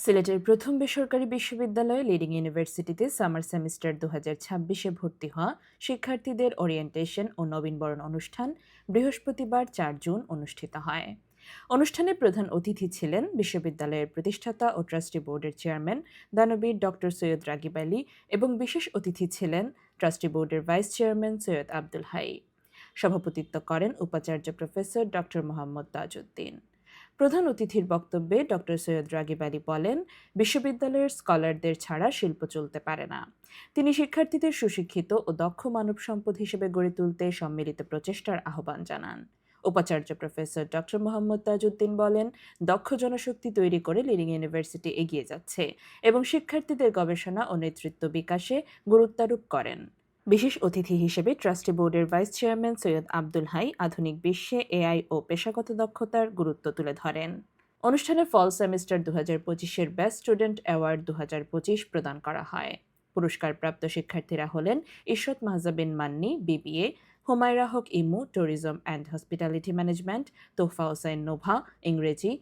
সিলেটের প্রথম বেসরকারি বিশ্ববিদ্যালয় লিডিং ইউনিভার্সিটিতে সামার সেমিস্টার 2026-এ ভর্তি হওয়া শিক্ষার্থীদের ওরিয়েন্টেশন ও নবীনবরণ অনুষ্ঠান বৃহস্পতিবার 4 জুন অনুষ্ঠিত হয়। অনুষ্ঠানে প্রধান অতিথি ছিলেন বিশ্ববিদ্যালয়ের প্রতিষ্ঠাতা ও ট্রাস্টি বোর্ডের চেয়ারম্যান দানবীর ডক্টর সৈয়দ রাগিব আলী এবং বিশেষ অতিথি ছিলেন ট্রাস্টি বোর্ডের ভাইস চেয়ারম্যান সৈয়দ আব্দুল হাই। সভাপতিত্ব করেন উপাচার্য প্রফেসর ডক্টর মোহাম্মদ তাজউদ্দিন। প্রধান অতিথির বক্তব্যে ডক্টর সৈয়দ রাগিব আলী বলেন, বিশ্ববিদ্যালয়ের স্কলারদের ছাড়া শিল্প চলতে পারে না। তিনি শিক্ষার্থীদের সুশিক্ষিত ও দক্ষ মানব সম্পদ হিসেবে গড়ে তুলতে সম্মিলিত প্রচেষ্টার আহ্বান জানান। উপাচার্য প্রফেসর ডক্টর মোহাম্মদ তাজউদ্দিন বলেন, দক্ষ জনশক্তি তৈরি করে লিডিং ইউনিভার্সিটি এগিয়ে যাচ্ছে এবং শিক্ষার্থীদের গবেষণা ও নেতৃত্ব বিকাশে গুরুত্বারোপ করেন। বিশেষ অতিথি হিসেবে ট্রাস্টি বোর্ডের ভাইস চেয়ারম্যান সৈয়দ আব্দুল হাই আধুনিক বিশ্বে এআই ও পেশাগত দক্ষতার গুরুত্ব তুলে ধরেন। অনুষ্ঠানে ফল সেমিস্টার 2025-এর বেস্ট স্টুডেন্ট অ্যাওয়ার্ড 2025 প্রদান করা হয়। পুরস্কারপ্রাপ্ত শিক্ষার্থীরা হলেন ইশরত মাহজাবিন মান্নি, বিবিএ; হুমায়রা হক ইমু, tourism and hospitality management; তোহফা Hossain Nova, ইংরেজি;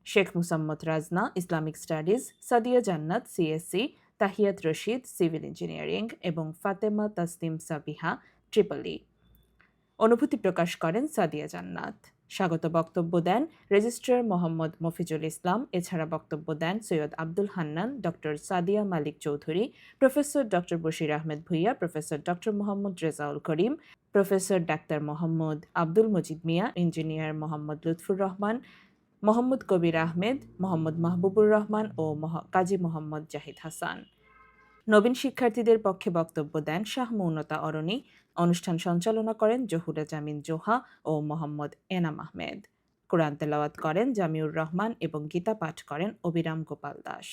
শেখ মুসাম্মদ রাজনা, ইসলামিক স্টাডিজ; সাদিয়া জান্নাত, সিএসসি; তাহিয়াত রশিদ, সিভিল ইঞ্জিনিয়ারিং এবং ফাতেমা তাসনিম সাবিহা, ট্রিপল ই। অনুভূতি প্রকাশ করেন সাদিয়া জান্নাত। স্বাগত বক্তব্য দেন রেজিস্ট্রার মোহাম্মদ মফিজুল ইসলাম। এছাড়া বক্তব্য দেন সৈয়দ আব্দুল হান্নান, ডক্টর সাদিয়া মালিক Chowdhury, professor doctor Bashir Ahmed Bhuiyan, professor doctor Mohammad Rezaul Karim, professor ডাক্তার মোহাম্মদ আব্দুল মজিদ মিয়া, ইঞ্জিনিয়ার মোহাম্মদ লুৎফুর রহমান, মোহাম্মদ কবির আহমেদ, মোহাম্মদ মাহবুবুর রহমান ও কাজী মোহাম্মদ জাহিদ হাসান। নবীন শিক্ষার্থীদের পক্ষে বক্তব্য দেন শাহ মৌনতা অরণি। অনুষ্ঠান সঞ্চালনা করেন জহুরা জামিন জোহা ও মোহাম্মদ এনাম আহমেদ। কোরআন তেলাওয়াত করেন জামিউর রহমান এবং গীতা পাঠ করেন অবিরাম গোপাল দাস।